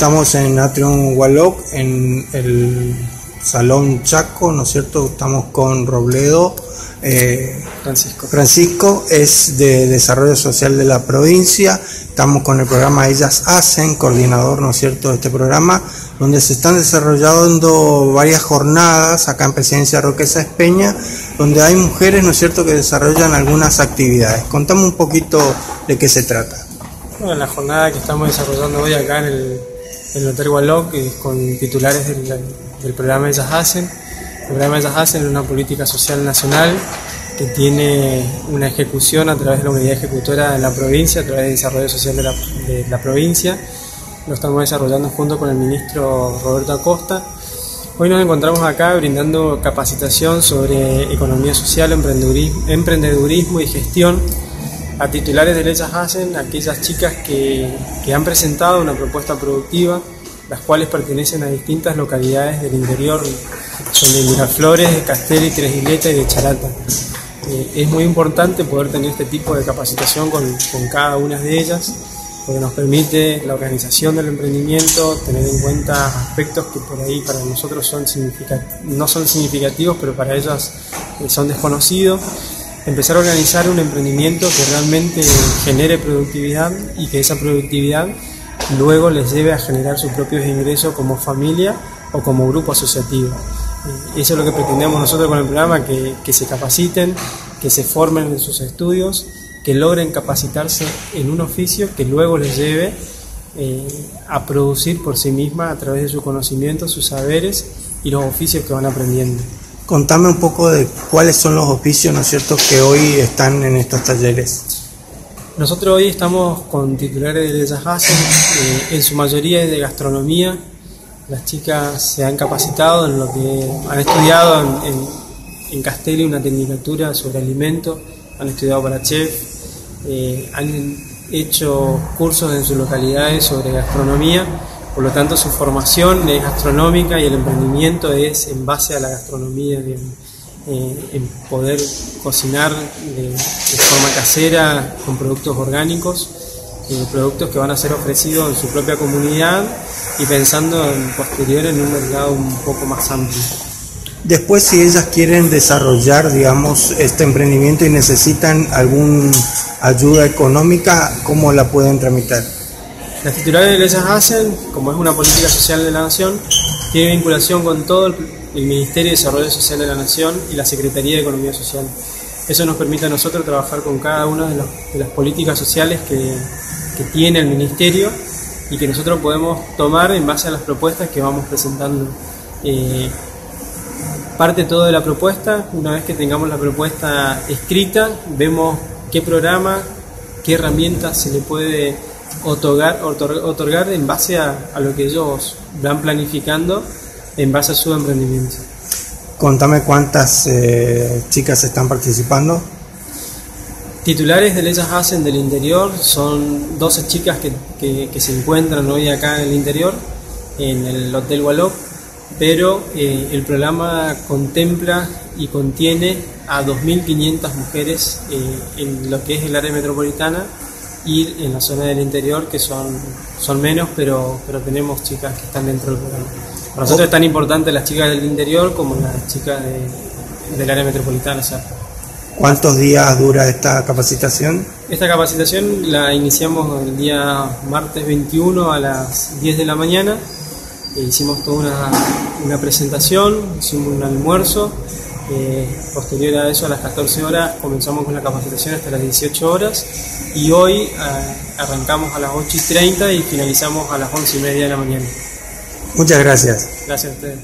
Estamos en Atrium Hualoc, en el Salón Chaco, ¿no es cierto? Estamos con Robledo. Francisco es de Desarrollo Social de la provincia. Estamos con el programa Ellas Hacen, coordinador, ¿no es cierto?, de este programa, donde se están desarrollando varias jornadas acá en Presidencia Roque Sáenz Peña, donde hay mujeres, ¿no es cierto?, que desarrollan algunas actividades. Contame un poquito de qué se trata. Bueno, la jornada que estamos desarrollando hoy acá en el Hotel Hualoc, con titulares del programa Ellas Hacen. El programa Ellas Hacen es una política social nacional que tiene una ejecución a través de la unidad ejecutora de la provincia, a través del desarrollo social de la provincia. Lo estamos desarrollando junto con el ministro Roberto Acosta. Hoy nos encontramos acá brindando capacitación sobre economía social, emprendedurismo y gestión a titulares de Ellas Hacen, aquellas chicas que han presentado una propuesta productiva, las cuales pertenecen a distintas localidades del interior, son de Miraflores, de Castelli, Tres Isletas y de Charata. Es muy importante poder tener este tipo de capacitación con cada una de ellas, porque nos permite la organización del emprendimiento, tener en cuenta aspectos que por ahí para nosotros no son significativos, pero para ellas son desconocidos. Empezar a organizar un emprendimiento que realmente genere productividad y que esa productividad luego les lleve a generar sus propios ingresos como familia o como grupo asociativo. Eso es lo que pretendemos nosotros con el programa, que se capaciten, que se formen en sus estudios, que logren capacitarse en un oficio que luego les lleve a producir por sí misma a través de su conocimiento, sus saberes y los oficios que van aprendiendo. Contame un poco de cuáles son los oficios, ¿no es cierto?, que hoy están en estos talleres. Nosotros hoy estamos con titulares de Ellas Hacen, en su mayoría es de gastronomía. Las chicas se han capacitado en lo que han estudiado en Castelli una tecnicatura sobre alimentos, han estudiado para chef, han hecho cursos en sus localidades sobre gastronomía. Por lo tanto, su formación es gastronómica y el emprendimiento es en base a la gastronomía, en poder cocinar de forma casera con productos orgánicos, productos que van a ser ofrecidos en su propia comunidad y pensando en posterior en un mercado un poco más amplio. Después, si ellas quieren desarrollar, digamos, este emprendimiento y necesitan alguna ayuda económica, ¿cómo la pueden tramitar? Las titulares de Ellas Hacen, como es una política social de la Nación, tiene vinculación con todo el Ministerio de Desarrollo Social de la Nación y la Secretaría de Economía Social. Eso nos permite a nosotros trabajar con cada una de las políticas sociales que tiene el Ministerio y que nosotros podemos tomar en base a las propuestas que vamos presentando. Parte todo de la propuesta, una vez que tengamos la propuesta escrita, vemos qué programa, qué herramientas se le puede otorgar en base a lo que ellos van planificando en base a su emprendimiento. Contame cuántas chicas están participando. Titulares de Ellas Hacen del interior son 12 chicas que se encuentran hoy acá en el interior, en el Hotel Hualoc, pero el programa contempla y contiene a 2.500 mujeres en lo que es el área metropolitana y en la zona del interior, que son menos, pero tenemos chicas que están dentro del programa. Para nosotros es tan importante las chicas del interior como las chicas del área metropolitana. ¿Cuántos días dura esta capacitación? Esta capacitación la iniciamos el día martes 21 a las 10 de la mañana. Hicimos toda una presentación, hicimos un almuerzo. Posterior a eso, a las 14 horas, comenzamos con la capacitación hasta las 18 horas y hoy arrancamos a las 8:30 y finalizamos a las 11:30 de la mañana. Muchas gracias. Gracias a ustedes.